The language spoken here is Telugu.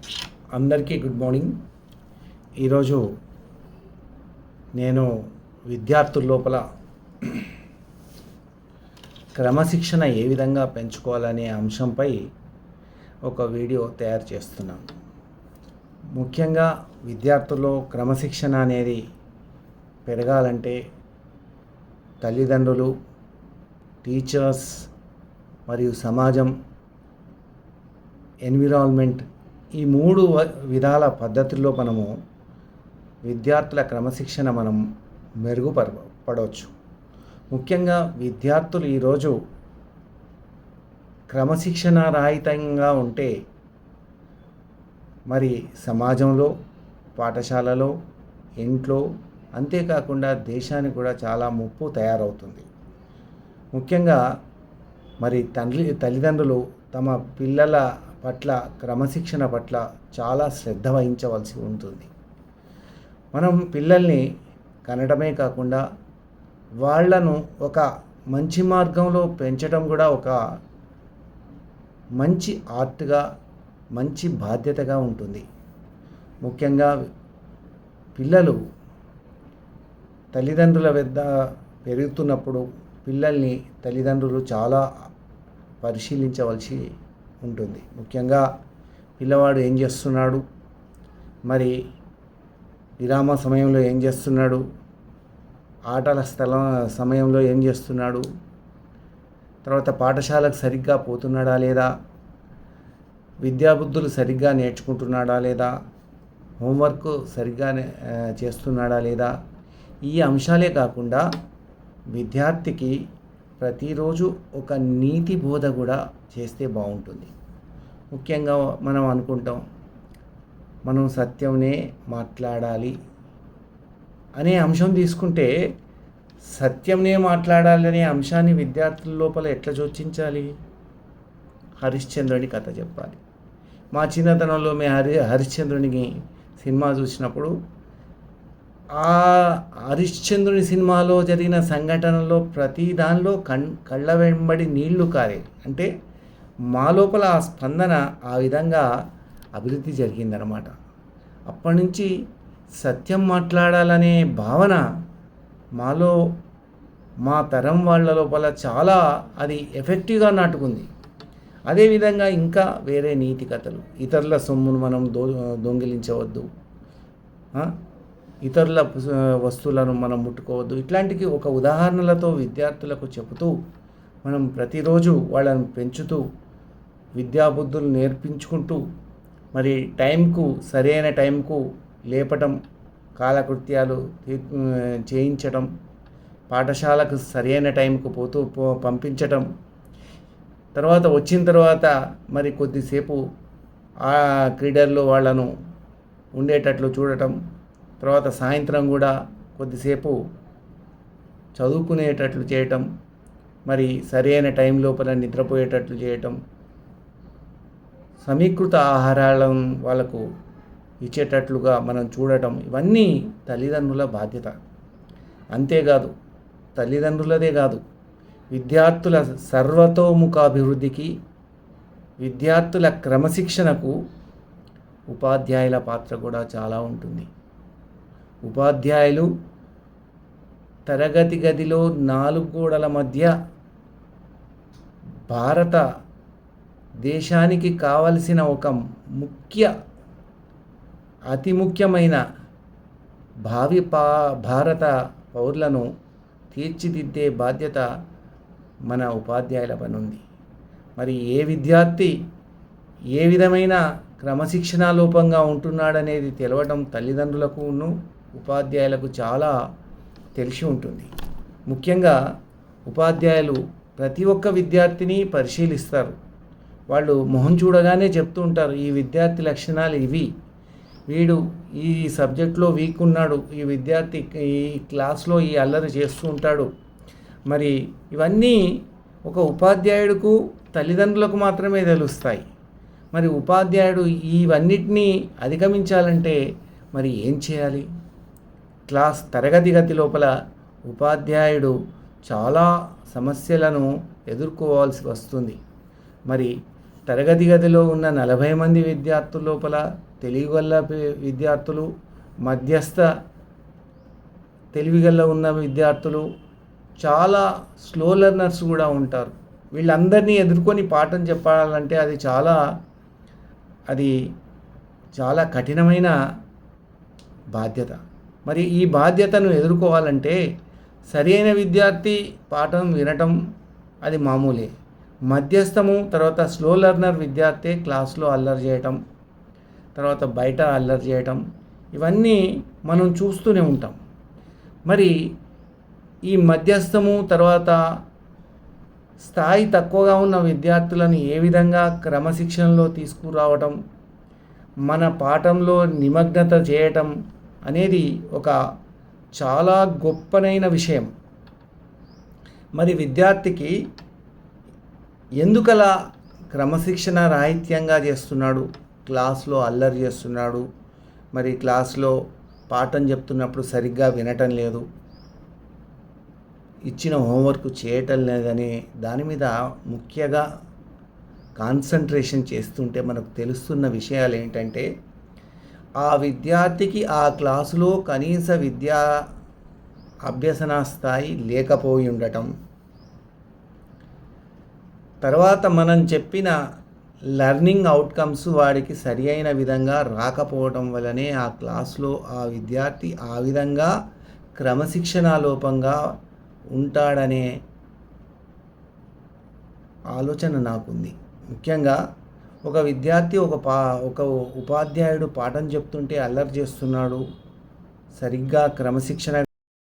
అందరికీ గుడ్ మార్నింగ్. ఈరోజు నేను విద్యార్థుల లోపల క్రమశిక్షణ ఏ విధంగా పెంచుకోవాలనే అంశంపై ఒక వీడియో తయారు చేస్తున్నాను. ముఖ్యంగా విద్యార్థుల్లో క్రమశిక్షణ అనేది పెరగాలంటే తల్లిదండ్రులు, టీచర్స్ మరియు సమాజం, ఎన్విరాన్మెంట్, ఈ మూడు విధాల పద్ధతుల్లో మనము విద్యార్థుల క్రమశిక్షణ మనం మెరుగుపడవచ్చు. ముఖ్యంగా విద్యార్థులు ఈరోజు క్రమశిక్షణ రహితంగా ఉంటే మరి సమాజంలో, పాఠశాలలో, ఇంట్లో, అంతేకాకుండా దేశానికి కూడా చాలా ముప్పు తయారవుతుంది. ముఖ్యంగా మరి తల్లిదండ్రులు తమ పిల్లల పట్ల క్రమశిక్షణ పట్ల చాలా శ్రద్ధ వహించవలసి ఉంటుంది. మనం పిల్లల్ని కనడమే కాకుండా వాళ్ళను ఒక మంచి మార్గంలో పెంచడం కూడా ఒక మంచి ఆర్ట్గా, మంచి బాధ్యతగా ఉంటుంది. ముఖ్యంగా పిల్లలు తల్లిదండ్రుల వద్ద పెరుగుతున్నప్పుడు పిల్లల్ని తల్లిదండ్రులు చాలా పరిశీలించవలసి ఉంటుంది. ముఖ్యంగా పిల్లవాడు ఏం చేస్తున్నాడు, మరి విరామ సమయంలో ఏం చేస్తున్నాడు, ఆటల సమయంలో ఏం చేస్తున్నాడు, తర్వాత పాఠశాలకు సరిగ్గా పోతున్నాడా లేదా, విద్యాబుద్ధులు సరిగ్గా నేర్చుకుంటున్నాడా లేదా, హోంవర్క్ సరిగ్గా చేస్తున్నాడా లేదా, ఈ అంశాలే కాకుండా విద్యార్థికి ప్రతిరోజు ఒక నీతి బోధ కూడా చేస్తే బాగుంటుంది. ముఖ్యంగా మనం అనుకుంటాం మనం సత్యంనే మాట్లాడాలి అనే అంశం తీసుకుంటే, సత్యంనే మాట్లాడాలనే అంశాన్ని విద్యార్థుల లోపల ఎట్లా చొచ్చించాలి? హరిశ్చంద్రుని కథ చెప్పాలి. మా చిన్నతనంలో మేము హరిశ్చంద్రునికి సినిమా చూసినప్పుడు ఆ హరిశ్చంద్రుని సినిమాలో జరిగిన సంఘటనలో ప్రతి దానిలో కళ్ళ వెంబడి నీళ్లు కారేవి. అంటే మా లోపల ఆ స్పందన ఆ విధంగా అభివృద్ధి జరిగిందనమాట. అప్పటి నుంచి సత్యం మాట్లాడాలనే భావన మాలో, మా తరం వాళ్ళ లోపల చాలా అది ఎఫెక్టివ్గా నాటుకుంది. అదేవిధంగా ఇంకా వేరే నీతి కథలు, ఇతరుల సొమ్మును మనం దొంగిలించవద్దు, ఇతరుల వస్తువులను మనం ముట్టుకోవద్దు, ఇట్లాంటివి ఒక ఉదాహరణలతో విద్యార్థులకు చెబుతూ మనం ప్రతిరోజు వాళ్ళని పెంచుతూ విద్యాబుద్ధులు నేర్పించుకుంటూ మరి సరైన టైంకు లేపటం, కాలకృత్యాలు చేయించడం, పాఠశాలకు సరైన టైంకు పంపించటం, తర్వాత వచ్చిన తర్వాత మరి కొద్దిసేపు ఆ క్రీడల్లో వాళ్ళను ఉండేటట్లు చూడటం, తర్వాత సాయంత్రం కూడా కొద్దిసేపు చదువుకునేటట్లు చేయటం, మరి సరైన టైం లోపల నిద్రపోయేటట్లు చేయటం, సమీకృత ఆహారాలను వాళ్ళకు ఇచ్చేటట్లుగా మనం చూడటం, ఇవన్నీ తల్లిదండ్రుల బాధ్యత. అంతేకాదు, తల్లిదండ్రులదే కాదు, విద్యార్థుల సర్వతోముఖాభివృద్ధికి, విద్యార్థుల క్రమశిక్షణకు ఉపాధ్యాయుల పాత్ర కూడా చాలా ఉంటుంది. ఉపాధ్యాయులు తరగతి గదిలో 4 గోడల మధ్య భారత దేశానికి కావలసిన ఒక అతి ముఖ్యమైన భావి భారత పౌరులను తీర్చిదిద్దే బాధ్యత మన ఉపాధ్యాయుల పని ఉంది. మరి ఏ విద్యార్థి ఏ విధమైన క్రమశిక్షణ లోపంగా ఉంటున్నాడనేది తెలవడం తల్లిదండ్రులకును ఉపాధ్యాయులకు చాలా తెలిసి ఉంటుంది. ముఖ్యంగా ఉపాధ్యాయులు ప్రతి ఒక్క విద్యార్థిని పరిశీలిస్తారు. వాళ్ళు మొహం చూడగానే చెప్తూ ఉంటారు, ఈ విద్యార్థి లక్షణాలు ఇవి, వీడు ఈ సబ్జెక్ట్లో వీక్ ఉన్నాడు, ఈ విద్యార్థి ఈ క్లాస్లో ఈ అల్లరి చేస్తూ ఉంటాడు. మరి ఇవన్నీ ఒక ఉపాధ్యాయుడుకు, తల్లిదండ్రులకు మాత్రమే తెలుస్తాయి. మరి ఉపాధ్యాయుడు ఇవన్నిటినీ అధిగమించాలంటే మరి ఏం చేయాలి? తరగతి గది లోపల ఉపాధ్యాయుడు చాలా సమస్యలను ఎదుర్కోవాల్సి వస్తుంది. మరి తరగతి గదిలో ఉన్న 40 మంది విద్యార్థుల లోపల తెలివిగల విద్యార్థులు, మధ్యస్థ తెలివిగల ఉన్న విద్యార్థులు, చాలా స్లో లెర్నర్స్ కూడా ఉంటారు. వీళ్ళందరినీ ఎదుర్కొని పాఠం చెప్పాలంటే అది చాలా కఠినమైన బాధ్యత. మరి ఈ బాధ్యతను ఎదుర్కోవాలంటే సరైన విద్యార్థి పాఠం వినటం అది మామూలే. మధ్యస్థము, తర్వాత స్లో లెర్నర్ విద్యార్థి క్లాస్లో అల్లరి చేయటం, తర్వాత బయట అల్లరి చేయటం, ఇవన్నీ మనం చూస్తూనే ఉంటాం. మరి ఈ మధ్యస్థము, తర్వాత స్థాయి తక్కువగా ఉన్న విద్యార్థులను ఏ విధంగా క్రమశిక్షణలో తీసుకురావటం, మన పాఠంలో నిమగ్నత చేయటం అనేది ఒక చాలా గొప్పనైన విషయం. మరి విద్యార్థికి ఎందుకలా క్రమశిక్షణ రాహిత్యంగా చేస్తున్నాడు, క్లాస్లో అల్లరి చేస్తున్నాడు, మరి క్లాస్లో పాఠం చెప్తున్నప్పుడు సరిగ్గా వినటం లేదు, ఇచ్చిన హోంవర్క్ చేయటం లేదని దాని మీద ముఖ్యంగా కాన్సన్ట్రేషన్ చేస్తుంటే మనకు తెలుస్తున్న విషయాలు ఏంటంటే, ఆ విద్యార్థికి ఆ క్లాసులో కనీస విద్యా అభ్యసన స్థాయి లేకపోయి ఉండటం, తర్వాత మనం చెప్పిన లెర్నింగ్ అవుట్కమ్స్ వాడికి సరి అయిన విధంగా రాకపోవడం వల్లనే ఆ క్లాస్లో ఆ విద్యార్థి ఆ విధంగా క్రమశిక్షణ లోపంగా ఉంటాడనే ఆలోచన నాకుంది. ముఖ్యంగా ఒక విద్యార్థి ఒక ఉపాధ్యాయుడు పాఠం చెప్తుంటే అల్లరి చేస్తున్నాడు, సరిగ్గా క్రమశిక్షణ